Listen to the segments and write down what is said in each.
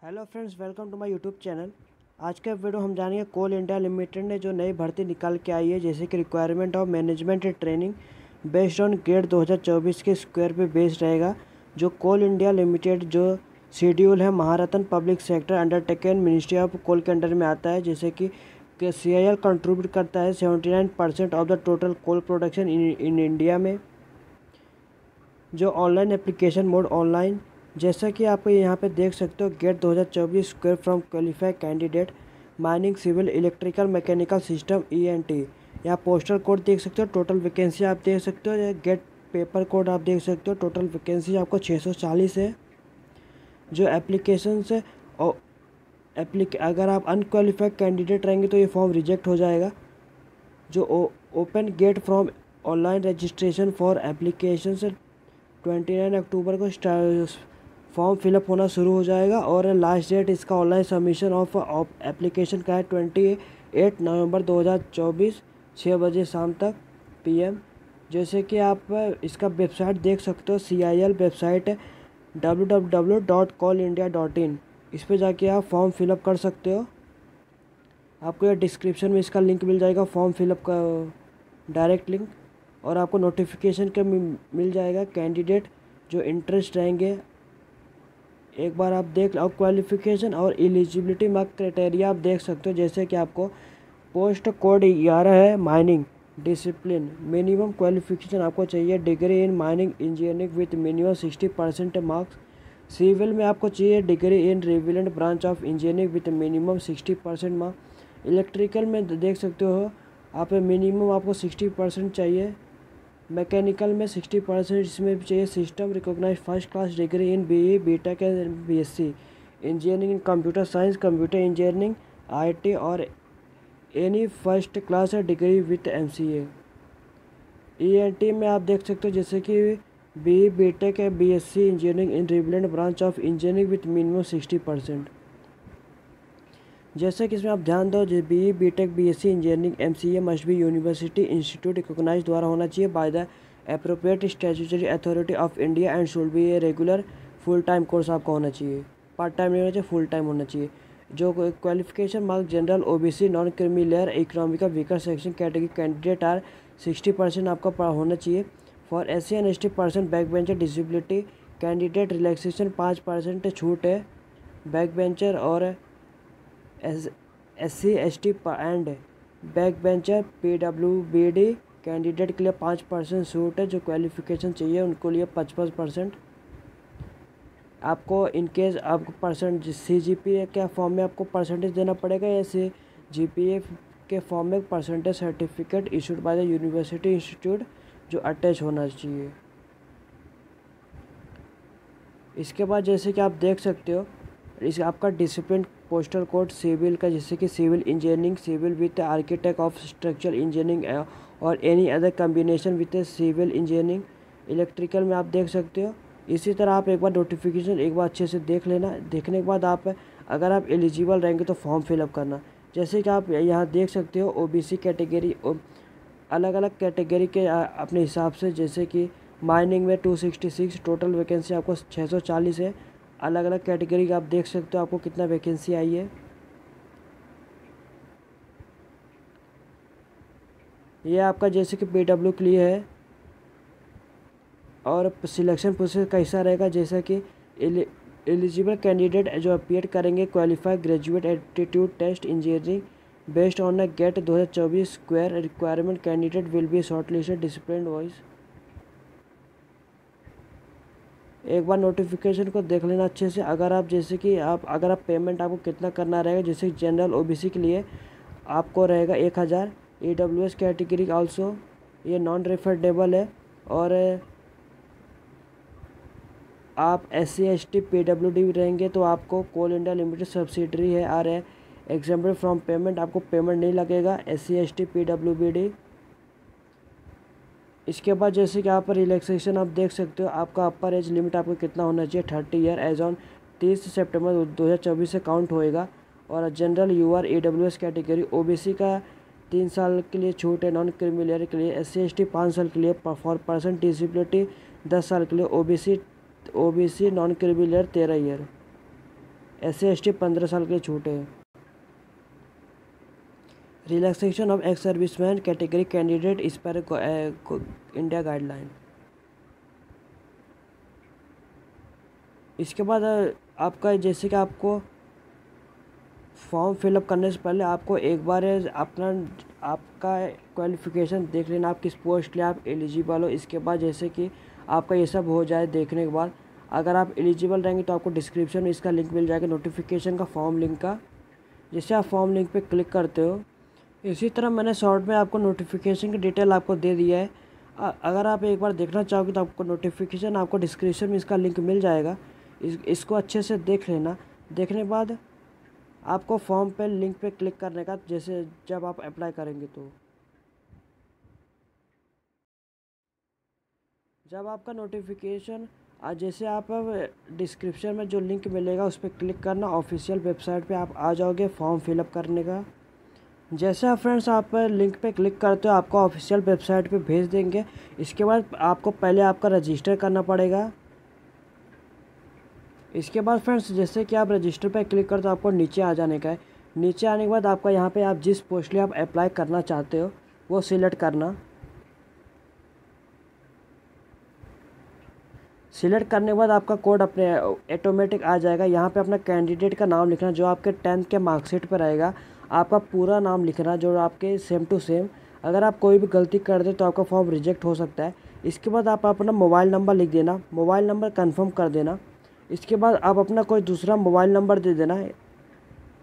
Hello friends, welcome to my YouTube channel. आज का video हम जानेंगे कोल इंडिया लिमिटेड ने जो नई भर्ती निकाल के आई है, जैसे कि requirement of management and training based on GATE 2024 के स्क्वायर पे बेस्ड रहेगा। जो कोल इंडिया लिमिटेड जो शेड्यूल है Maharatna public sector undertaking ministry of coal के अंडर में आता है, जैसे कि CIL कंट्रीब्यूट करता है 79% of the total coal production in India में। जो ऑनलाइन एप्लीकेशन मोड ऑनलाइन, जैसा कि आप यहाँ पे देख सकते हो, GATE 2024 score from qualified candidate mining civil electrical mechanical system ENT। यहाँ पोस्टल कोड देख सकते हो, टोटल वैकेंसी आप देख सकते हो, गेट पेपर कोड आप देख सकते हो। टोटल वैकेंसी आपको 640 है। जो एप्लीकेशन है और अगर आप अनक्वालिफाइड कैंडिडेट रहेंगे तो ये फॉर्म रिजेक्ट हो जाएगा। जो open get from online registration for application से 29 अक्टूबर को फॉर्म फिलअप होना शुरू हो जाएगा और लास्ट डेट इसका ऑनलाइन सबमिशन ऑफ एप्लीकेशन का है 28 नवंबर 2024 6 बजे शाम तक PM। जैसे कि आप इसका वेबसाइट देख सकते हो, CIL वेबसाइट है www.coalindia.in। इस पर जाके आप फॉर्म फिलअप कर सकते हो। आपको ये डिस्क्रिप्शन में इसका लिंक मिल जाएगा, फॉर्म फिलअप का डायरेक्ट लिंक, और आपको नोटिफिकेशन का मिल जाएगा। कैंडिडेट जो इंटरेस्ट रहेंगे एक बार आप देख लो। क्वालिफिकेशन और एलिजिबिलिटी मार्क क्राइटेरिया आप देख सकते हो, जैसे कि आपको पोस्ट कोड 11 है माइनिंग डिसिप्लिन। मिनिमम क्वालिफिकेशन आपको चाहिए degree in mining engineering with minimum 60% marks. Civil में आपको चाहिए degree in relevant branch of engineering with minimum 60% marks. Electrical में देख सकते हो आप मिनिमम आपको 60% चाहिए। मैकेनिकल में 60% इसमें भी चाहिए। System recognize first class degree in BE BTech and BSc engineering in computer science computer engineering IT और any first class degree with MCA। ENT में आप देख सकते हो, जैसे कि BE BTech है BSc engineering in relevant branch of engineering with minimum 60%। जैसे कि इसमें आप ध्यान दो, जो BE BTech BSc engineering MCA must be university institute recognize द्वारा होना चाहिए by the appropriate statutory authority of India and should be a regular full time course आपका होना चाहिए। पार्ट टाइम नहीं होना चाहिए, फुल टाइम होना चाहिए। जो qualification mark general OBC non creamy layer economical weaker section category candidate are 60% आपका होना चाहिए। For SC and ST person back bencher disability candidate relaxation 5% छूट है। बैक बेंचर और SC ST and back bencher PWBD candidate के लिए 5% छूट है। जो क्वालिफिकेशन चाहिए उनको लिए 55%। आपको इनकेस आपको परसेंट CGPA के फॉर्म में आपको परसेंटेज देना पड़ेगा, या CGPA के फॉर्म में percentage certificate issued by the university institute जो अटैच होना चाहिए। इसके बाद जैसे कि आप देख सकते हो, इस आपका डिसिप्लिन पोस्टल कोड सिविल का, जैसे कि civil engineering civil with architect of structural engineering और any other combination with civil engineering. Electrical में आप देख सकते हो। इसी तरह आप एक बार नोटिफिकेशन एक बार अच्छे से देख लेना। देखने के बाद आप अगर आप एलिजिबल रहेंगे तो फॉर्म फिलअप करना। जैसे कि आप यहाँ देख सकते हो, OBC कैटेगरी अलग अलग कैटेगरी के अपने हिसाब से, जैसे कि माइनिंग में 266, टोटल वैकेंसी आपको 640 है। अलग अलग कैटेगरी का आप देख सकते हो आपको कितना वैकेंसी आई है। ये आपका जैसे कि PW के लिए है। और सिलेक्शन प्रोसेस कैसा रहेगा, जैसा कि एलिजिबल कैंडिडेट जो अपीयर करेंगे qualified graduate aptitude test engineering based on GATE 2024 square requirement candidate will be shortlisted discipline wise. एक बार नोटिफिकेशन को देख लेना अच्छे से। अगर आप जैसे कि अगर आप पेमेंट आपको कितना करना रहेगा, जैसे जनरल OBC के लिए आपको रहेगा 1000। EWS कैटेगरी आल्सो ये नॉन रिफंडेबल है। और आप SC ST PWD रहेंगे तो आपको कोल इंडिया लिमिटेड सब्सिडरी है आर एग्जाम्पल फ्रॉम पेमेंट, आपको पेमेंट नहीं लगेगा SC ST PWD। इसके बाद जैसे कि यहाँ पर रिलैक्सेशन आप देख सकते हो, आपका अपर एज लिमिट आपको कितना होना चाहिए 30 ईयर एज ऑन 30 सितंबर 2024 से काउंट होएगा। और general UR EWS category OBC का 3 साल के लिए छूट है नॉन क्रीमी लेयर के लिए। SC ST 5 साल के लिए। फॉर पर्सन डिसेबिलिटी 10 साल के लिए। OBC non creamy layer 13 year. SC/ST 15 साल की छूट है। Relaxation of ex serviceman category candidate इस पर इंडिया गाइडलाइन। इसके बाद आपका जैसे कि आपको फॉर्म फिलअप करने से पहले आपको एक बार अपना आपका क्वालिफ़िकेशन देख लेना, आप किस पोस्ट के लिए आप एलिजिबल हो। इसके बाद जैसे कि आपका ये सब हो जाए देखने के बाद अगर आप एलिजिबल रहेंगे तो आपको डिस्क्रिप्शन में इसका लिंक मिल जाएगा नोटिफिकेशन का, फॉर्म लिंक का। जैसे आप फॉर्म लिंक पे क्लिक करते हो, इसी तरह मैंने शॉर्ट में आपको नोटिफिकेशन की डिटेल आपको दे दिया है। अगर आप एक बार देखना चाहोगे तो आपको नोटिफिकेशन आपको डिस्क्रिप्शन में इसका लिंक मिल जाएगा। इसको अच्छे से देख लेना। देखने के बाद आपको फॉर्म पे लिंक पे क्लिक करने का, जैसे जब आप अप्लाई करेंगे तो जब आपका नोटिफिकेशन जैसे आप डिस्क्रिप्शन में जो लिंक मिलेगा उस पर क्लिक करना, ऑफिशियल वेबसाइट पे आप आ जाओगे फॉर्म फिलअप करने का। जैसे आप फ्रेंड्स आप लिंक पे क्लिक करते हो आपको ऑफिशियल वेबसाइट पे भेज देंगे। इसके बाद आपको पहले आपका रजिस्टर करना पड़ेगा। इसके बाद फ्रेंड्स जैसे कि आप रजिस्टर पे क्लिक करते हो आपको नीचे आ जाने का है। नीचे आने के बाद आपका यहाँ पे आप जिस पोस्ट के लिए आप अप्लाई करना चाहते हो वो सिलेक्ट करना। सिलेक्ट करने के बाद आपका कोड अपने ऑटोमेटिक आ जाएगा। यहाँ पे अपना कैंडिडेट का नाम लिखना जो आपके 10th के मार्कशीट पर रहेगा। आपका पूरा नाम लिखना जो आपके सेम टू सेम। अगर आप कोई भी गलती कर दे तो आपका फॉर्म रिजेक्ट हो सकता है। इसके बाद आप अपना मोबाइल नंबर लिख देना, मोबाइल नंबर कंफर्म कर देना। इसके बाद आप अपना कोई दूसरा मोबाइल नंबर दे देना है।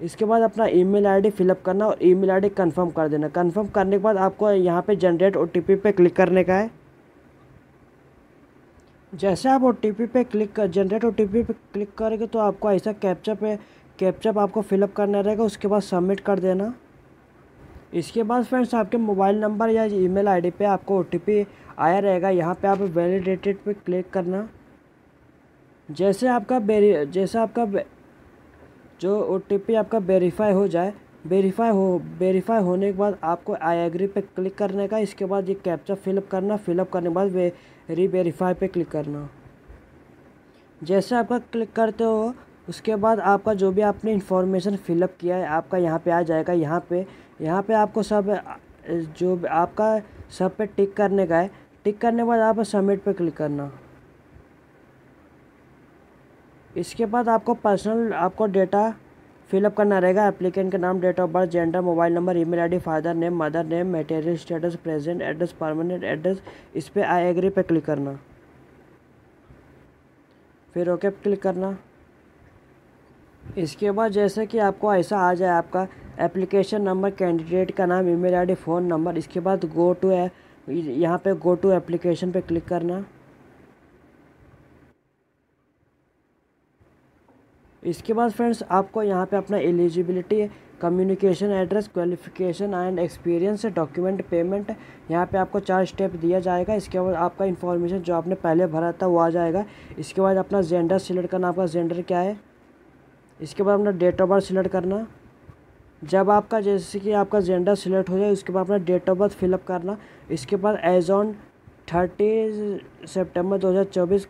इसके बाद अपना ईमेल आईडी फिलअप करना और ईमेल आईडी कंफर्म कर देना। कंफर्म करने के बाद आपको यहाँ पे जनरेट OTP पे क्लिक करने का है। जैसे आप जनरेट OTP पे क्लिक करेंगे तो आपको ऐसा कैप्चा आपको फिलअप करना रहेगा। उसके बाद सबमिट कर देना। इसके बाद फ्रेंड्स आपके मोबाइल नंबर या ईमेल आईडी पे आपको OTP आया रहेगा। यहाँ पे आप वैलिडेटेड पे क्लिक करना। जैसे आपका जो OTP आपका वेरीफाई हो जाए, वेरीफाई होने के बाद आपको आई एग्री पे क्लिक करने का। इसके बाद ये कैप्चा फिलअप करना। फिलअप करने के बाद वेरीफाई पे क्लिक करना। जैसे आपका क्लिक करते हो उसके बाद आपका जो भी आपने इन्फॉर्मेशन फिलअप किया है आपका यहाँ पे आ जाएगा। यहाँ पे आपको सब जो आपका सब पे टिक करने का है। टिक करने के बाद आप सबमिट पे क्लिक करना। इसके बाद आपको पर्सनल आपको डेटा फिलअप करना रहेगा। एप्लीकेंट का नाम, date of birth, gender, mobile number, email ID, father name, mother name, marital status, present address, permanent address. इस पे आई एग्री पे क्लिक करना, फिर ओके पे क्लिक करना। इसके बाद जैसे कि आपको ऐसा आ जाए आपका एप्लीकेशन नंबर, कैंडिडेट का नाम, ईमेल आईडी, फ़ोन नंबर। इसके बाद यहाँ पे गो टू एप्लीकेशन पे क्लिक करना। इसके बाद फ्रेंड्स आपको यहाँ पे अपना eligibility, communication address, qualification and experience, document, payment, यहाँ पे आपको 4 स्टेप दिया जाएगा। इसके बाद आपका इन्फॉर्मेशन जो आपने पहले भरा था वो आ जाएगा। इसके बाद अपना जेंडर सिलेक्ट करना, आपका जेंडर क्या है। इसके बाद अपना डेट ऑफ बर्थ सिलेक्ट करना। जब आपका जैसे कि आपका जेंडर सिलेक्ट हो जाए उसके बाद अपना डेट ऑफ बर्थ फिलअप करना। इसके बाद एज ऑन 30 सितंबर 2024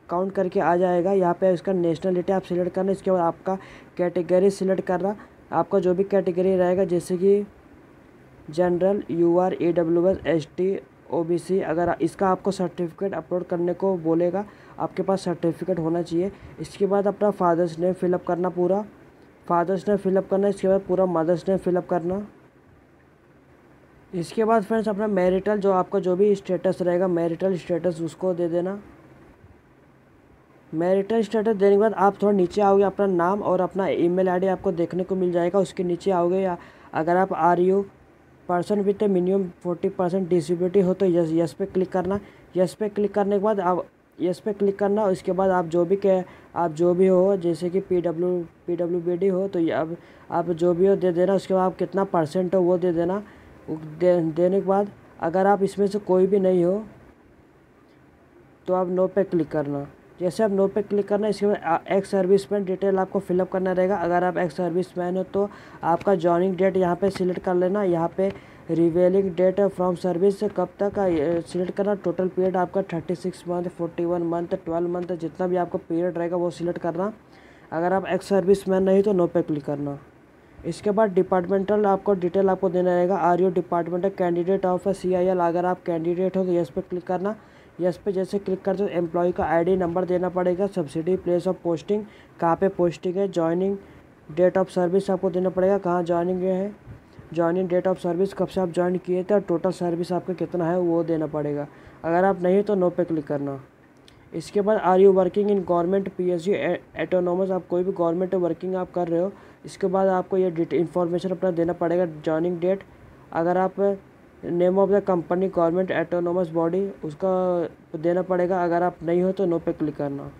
काउंट करके आ जाएगा। यहाँ पे इसका नेशनलिटी आप सिलेक्ट करना। इसके बाद आपका कैटेगरी सिलेक्ट करना। आपका जो भी कैटेगरी रहेगा जैसे कि general, UR, AWS, ST, OBC। अगर इसका आपको सर्टिफिकेट अपलोड करने को बोलेगा, आपके पास सर्टिफिकेट होना चाहिए। इसके बाद अपना फादर्स नेम फिलअप करना, पूरा फादर्स नेम फिलअप करना। इसके बाद पूरा मदर्स नेम फिलअप करना। इसके बाद फ्रेंड्स अपना मैरिटल जो आपका जो भी स्टेटस रहेगा, मैरिटल स्टेटस उसको दे देना। मैरिटल स्टेटस देने के बाद आप थोड़ा नीचे आओगे, अपना नाम और अपना ईमेल आईडी आपको देखने को मिल जाएगा। उसके नीचे आओगे या अगर आप RU person with minimum 40% disability हो तो यस पे क्लिक करना। यस पे क्लिक करने के बाद आप यस पे क्लिक करना। उसके बाद आप जो भी हो जैसे कि PWBD हो तो अब आप जो भी हो दे देना। उसके बाद आप कितना % हो वो दे देना। देने के बाद अगर आप इसमें से कोई भी नहीं हो तो आप नो पे क्लिक करना। जैसे आप नो पे क्लिक करना, इसके बाद एक्स सर्विसमैन डिटेल आपको फिलअप करना रहेगा। अगर आप एक्स सर्विसमैन हो तो आपका जॉइनिंग डेट यहाँ पे सिलेक्ट कर लेना। यहाँ पे रिवेलिंग डेट फ्रॉम सर्विस कब तक सिलेक्ट करना। टोटल पीरियड आपका 36 मंथ, 41 मंथ, 12 मंथ, जितना भी आपका पीरियड रहेगा वो सिलेक्ट करना। अगर आप एक्स सर्विसमैन नहीं तो नो पे क्लिक करना। इसके बाद डिपार्टमेंटल आपको डिटेल आपको देना रहेगा। Are you departmental candidate of CIL, अगर आप कैंडिडेट हो तो यस पे क्लिक करना। यस पे जैसे क्लिक करते हो एम्प्लॉय का ID नंबर देना पड़ेगा, सब्सिडी, प्लेस ऑफ पोस्टिंग, कहाँ पे पोस्टिंग है, जॉइनिंग डेट ऑफ सर्विस आपको देना पड़ेगा, कहाँ जॉइनिंग है, जॉइनिंग डेट ऑफ सर्विस कब से आप ज्वाइन किए थे और टोटल सर्विस आपका कितना है वो देना पड़ेगा। अगर आप नहीं तो नो पे क्लिक करना। इसके बाद are you working in government PSU autonomous, आप कोई भी गवर्नमेंट वर्किंग आप कर रहे हो। इसके बाद आपको ये इन्फॉर्मेशन अपना देना पड़ेगा, जॉइनिंग डेट, अगर आप name of the company government autonomous body उसका देना पड़ेगा। अगर आप नहीं हो तो नो पे क्लिक करना।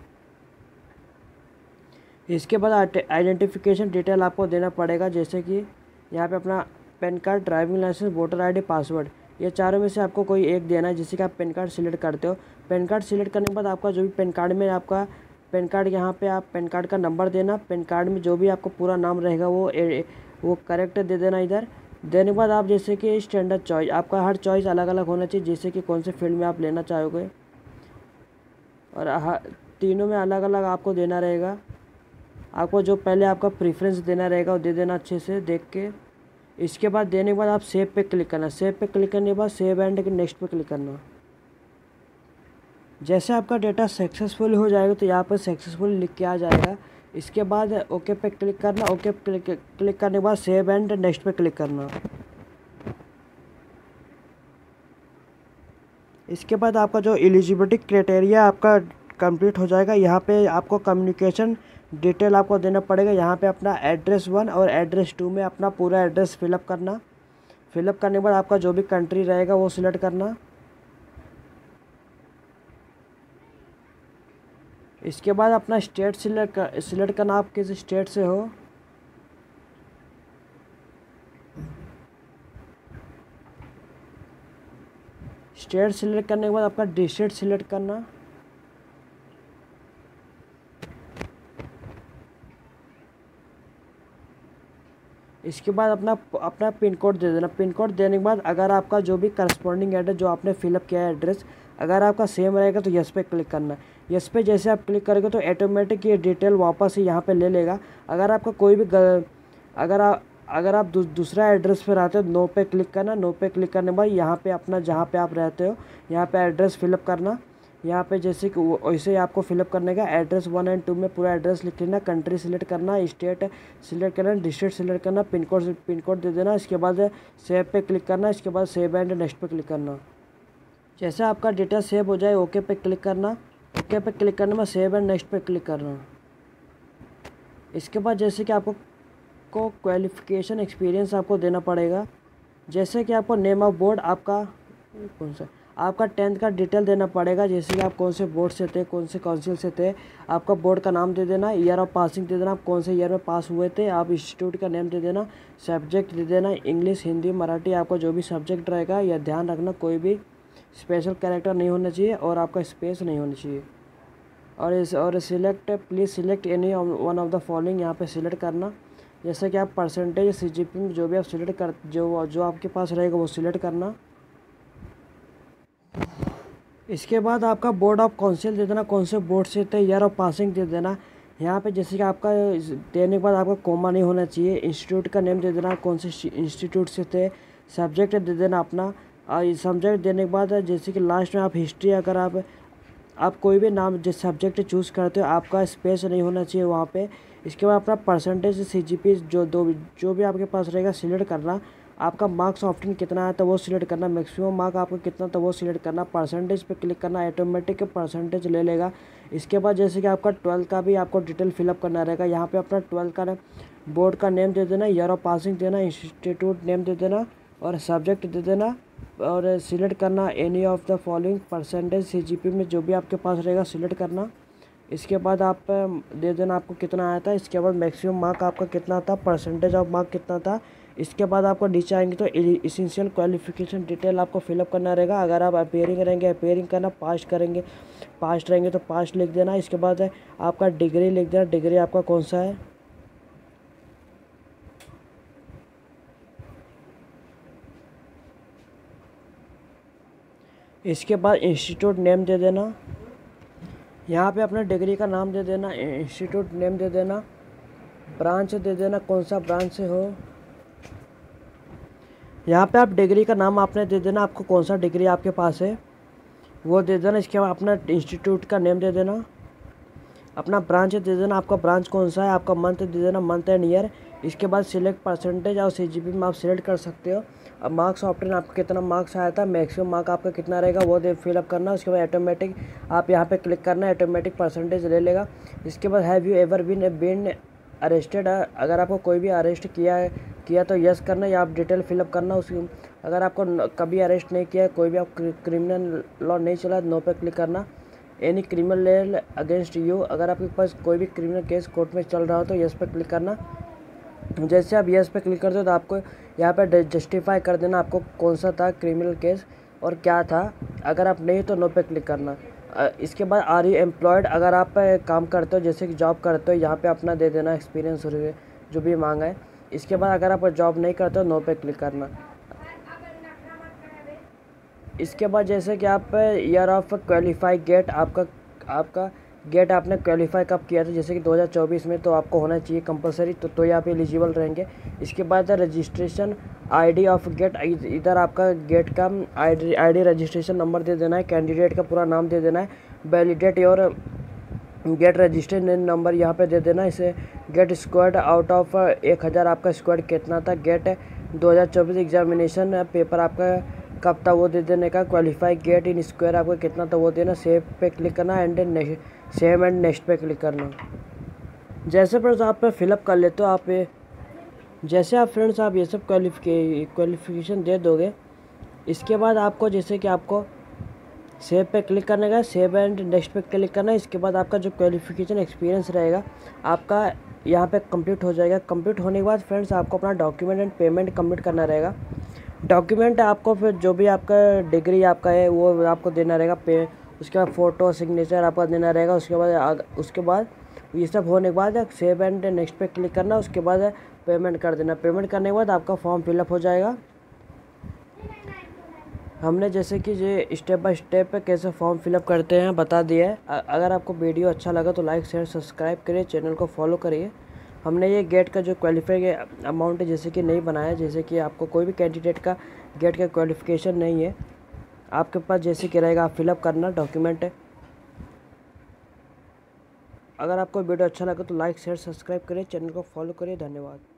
इसके बाद आइडेंटिफिकेशन डिटेल आपको देना पड़ेगा, जैसे कि यहाँ पे अपना PAN card, driving licence, voter ID, password, ये चारों में से आपको कोई एक देना है। जैसे कि आप पैन कार्ड सिलेक्ट करते हो, पैन कार्ड सिलेक्ट करने के बाद आपका जो भी पैन कार्ड में आपका पैन कार्ड, यहाँ पे आप पैन कार्ड का नंबर देना। पैन कार्ड में जो भी आपको पूरा नाम रहेगा वो करेक्ट दे देना इधर। देने के बाद आप जैसे कि स्टैंडर्ड चॉइस, आपका हर चॉइस अलग अलग होना चाहिए, जैसे कि कौन से फील्ड में आप लेना चाहोगे, और तीनों में अलग अलग आपको देना रहेगा। आपको जो पहले आपका प्रेफरेंस देना रहेगा वो दे देना अच्छे से देख के। इसके बाद देने के बाद आप सेव पे क्लिक करना। सेव पे क्लिक करने के बाद सेव एंड नेक्स्ट पे क्लिक करना। जैसे आपका डेटा सक्सेसफुल हो जाएगा तो यहाँ पर सक्सेसफुल लिख के आ जाएगा। इसके बाद ओके पे क्लिक करना। ओके पे क्लिक करने के बाद सेव एंड नेक्स्ट पे क्लिक करना। इसके बाद आपका जो एलिजिबिलिटी क्राइटेरिया आपका कंप्लीट हो जाएगा। यहाँ पे आपको कम्युनिकेशन डिटेल आपको देना पड़ेगा। यहाँ पे अपना एड्रेस 1 और एड्रेस 2 में अपना पूरा एड्रेस फिलअप करना। फिलअप करने के बाद आपका जो भी कंट्री रहेगा वो सिलेक्ट करना। इसके बाद अपना स्टेट सिलेक्ट करना, आप किस स्टेट से हो। स्टेट सिलेक्ट करने के बाद आपका डिस्ट्रिक्ट सिलेक्ट करना। इसके बाद अपना पिन कोड दे देना। पिन कोड देने के बाद अगर आपका जो भी करस्पॉन्डिंग एड्रेस जो आपने फिलअप किया है एड्रेस, अगर आपका सेम रहेगा तो यस पे क्लिक करना है। यस पे जैसे आप क्लिक करोगे तो ऑटोमेटिक ये डिटेल वापस ही यहाँ पे ले लेगा। अगर आपका कोई भी अगर आप दूसरा एड्रेस पे रहते हो नो पे क्लिक करना। नो पे क्लिक करने के बाद यहाँ पे अपना जहाँ पे आप रहते हो यहाँ पे एड्रेस फिलअप करना। यहाँ पे जैसे कि वैसे ही आपको फिलअप करने का एड्रेस 1 और 2 में पूरा एड्रेस लिख लेना। कंट्री सिलेक्ट करना, स्टेट सिलेक्ट करना, डिस्ट्रिक्ट सिलेक्ट करना, पिन कोड दे देना। इसके बाद सेव पे क्लिक करना। इसके बाद सेव एंड नेक्स्ट पे क्लिक करना। जैसे आपका डेटा सेव हो जाए ओके पे क्लिक करना। ओके पे क्लिक करने में सेव एंड नेक्स्ट पे क्लिक करना। इसके बाद जैसे कि आपको क्वालिफिकेशन एक्सपीरियंस आपको देना पड़ेगा। जैसे कि आपको नेम ऑफ बोर्ड आपका कौन सा, आपका 10th का डिटेल देना पड़ेगा, जैसे कि आप कौन से बोर्ड से थे, कौन से काउंसिल से थे। आपका बोर्ड का नाम दे देना, ईयर ऑफ पासिंग दे देना, आप कौन से ईयर में पास हुए थे। आप इंस्टीट्यूट का नेम दे देना, सब्जेक्ट दे देना, इंग्लिश, हिंदी, मराठी, आपका जो भी सब्जेक्ट रहेगा। यह ध्यान रखना कोई भी स्पेशल कैरेक्टर नहीं होना चाहिए और आपका स्पेस नहीं होना चाहिए। और select, please select any one of the following, यहाँ पे सिलेक्ट करना। जैसे कि आप परसेंटेज CGP में जो भी आप सिलेक्ट कर जो आपके पास रहेगा वो सिलेक्ट करना। इसके बाद आपका बोर्ड ऑफ काउंसिल दे देना, कौन से बोर्ड से थे, ईयर ऑफ पासिंग दे देना। यहाँ पे जैसे कि आपका देने के बाद आपका कोमा नहीं होना चाहिए। इंस्टीट्यूट का नेम दे देना, कौन से इंस्टीट्यूट से थे। सब्जेक्ट दे देना अपना। और सब्जेक्ट देने के बाद जैसे कि लास्ट में आप हिस्ट्री, अगर आप कोई भी नाम जिस सब्जेक्ट चूज़ करते हो आपका स्पेस नहीं होना चाहिए वहाँ पे। इसके बाद अपना परसेंटेज CGP जो भी आपके पास रहेगा सिलेक्ट करना। आपका मार्क्स ऑप्शन कितना है तो वो सिलेक्ट करना। मैक्सिमम मार्क आपका कितना था वो सिलेक्ट करना। परसेंटेज पे क्लिक करना, ऑटोमेटिक परसेंटेज ले लेगा। इसके बाद जैसे कि आपका 12th का भी आपको डिटेल फिलअप करना रहेगा। यहाँ पे अपना 12th का बोर्ड का नेम दे देना, ईयर ऑफ पासिंग देना, इंस्टीट्यूट नेम दे देना और सब्जेक्ट दे देना। और सिलेक्ट करना any of the following, percentage CGP में जो भी आपके पास रहेगा सिलेक्ट करना। इसके बाद आप दे देना आपको कितना आया था। इसके बाद मैक्सिमम मार्क आपका कितना था, परसेंटेज ऑफ मार्क कितना था। इसके बाद आपको नीचे आएंगे तो एसेंशियल क्वालिफिकेशन डिटेल आपको फिलअप करना रहेगा। अगर आप अपेयरिंग रहेंगे अपेयरिंग करना, पास्ट रहेंगे तो पास्ट लिख देना। इसके बाद आपका डिग्री लिख देना, डिग्री आपका कौन सा है। इसके बाद इंस्टीट्यूट नेम दे देना। यहाँ पे अपना डिग्री का नाम दे देना, इंस्टीट्यूट नेम दे देना, ब्रांच दे देना, कौन सा ब्रांच से हो। यहाँ पे आप डिग्री का नाम आपने दे देना, आपको कौन सा डिग्री आपके पास है वो दे देना। इसके बाद अपना इंस्टीट्यूट का नेम दे देना, अपना ब्रांच दे देना, आपका ब्रांच कौन सा है, आपका मंथ दे देना, मंथ एंड ईयर। इसके बाद सिलेक्ट परसेंटेज और CGP में आप सिलेक्ट कर सकते हो। अब मार्क्स ऑप्शन आपका कितना मार्क्स आया था, मैक्सिमम मार्क आपका कितना रहेगा वो फिलअप करना। उसके बाद ऑटोमेटिक आप यहाँ पे क्लिक करना है, ऑटोमेटिक परसेंटेज ले लेगा। इसके बाद have you ever been arrested, अगर आपको कोई भी अरेस्ट किया तो यस करना या आप डिटेल फिलअप करना। उसकी अगर आपको कभी अरेस्ट नहीं किया, कोई भी आप क्रिमिनल लॉ नहीं चला, नो पे क्लिक करना। एनी क्रिमिनल अगेंस्ट यू, अगर आपके पास कोई भी क्रिमिनल केस कोर्ट में चल रहा हो तो यस पे क्लिक करना। जैसे आप यस पे क्लिक करते हो तो आपको यहाँ पे जस्टिफाई कर देना आपको कौन सा था क्रिमिनल केस और क्या था। अगर आप नहीं तो नो पे क्लिक करना। इसके बाद आर यू एम्प्लॉयड, अगर आप काम करते हो जैसे कि जॉब करते हो यहाँ पे अपना दे देना एक्सपीरियंस जो भी मांगा है। इसके बाद अगर आप जॉब नहीं करते हो नो पे क्लिक करना। इसके बाद जैसे कि आप ईयर ऑफ क्वालिफाई गेट, आपका गेट आपने क्वालिफाई कब किया था, जैसे कि 2024 में, तो आपको होना चाहिए कंपलसरी, तो यहाँ पे एलिजिबल रहेंगे। इसके बाद रजिस्ट्रेशन आईडी ऑफ गेट, इधर आपका गेट का आईडी रजिस्ट्रेशन नंबर दे देना है, कैंडिडेट का पूरा नाम दे देना है, validate your GATE registration number यहाँ पे दे देना। इसे गेट स्क्वाड आउट ऑफ 1000 आपका स्क्वाड कितना था, गेट 2024 एग्जामिनेशन पेपर आपका कब था वो दे देने का, क्वालिफाई गेट इन स्क्वायर आपका कितना था वो देना, सेव पे क्लिक करना एंड सेव एंड नेक्स्ट पे क्लिक करना। जैसे फ्रेंड्स आप फिलअप कर लेते हो, जैसे आप फ्रेंड्स आप ये सब क्वालिफिकेशन दे दोगे, इसके बाद आपको जैसे कि आपको सेव पे क्लिक करने का, सेव एंड नेक्स्ट पे क्लिक करना है। इसके बाद आपका जो क्वालिफिकेशन एक्सपीरियंस रहेगा आपका यहाँ पे कंप्लीट हो जाएगा। कंप्लीट होने के बाद फ्रेंड्स आपको अपना डॉक्यूमेंट एंड पेमेंट कंप्लीट करना रहेगा। डॉक्यूमेंट आपको फिर जो भी आपका डिग्री आपका है वो आपको देना रहेगा, उसके बाद फ़ोटो सिग्नेचर आपका देना रहेगा। उसके बाद ये सब होने के बाद सेव एंड नेक्स्ट पे क्लिक करना। उसके बाद पेमेंट कर देना। पेमेंट करने के बाद आपका फॉर्म फिलअप हो जाएगा। हमने जैसे कि ये स्टेप बाय स्टेप कैसे फॉर्म फिलअप करते हैं बता दिया है। अगर आपको वीडियो अच्छा लगा तो लाइक शेयर सब्सक्राइब करिए, चैनल को फॉलो करिए। हमने ये गेट का जो क्वालिफाई अमाउंट है जैसे कि नहीं बनाया, जैसे कि आपको कोई भी कैंडिडेट का गेट का क्वालिफिकेशन नहीं है आपके पास, जैसे कि रहेगा आप फिलअप करना डॉक्यूमेंट है। अगर आपको वीडियो अच्छा लगा तो लाइक शेयर सब्सक्राइब करिए, चैनल को फॉलो करिए। धन्यवाद।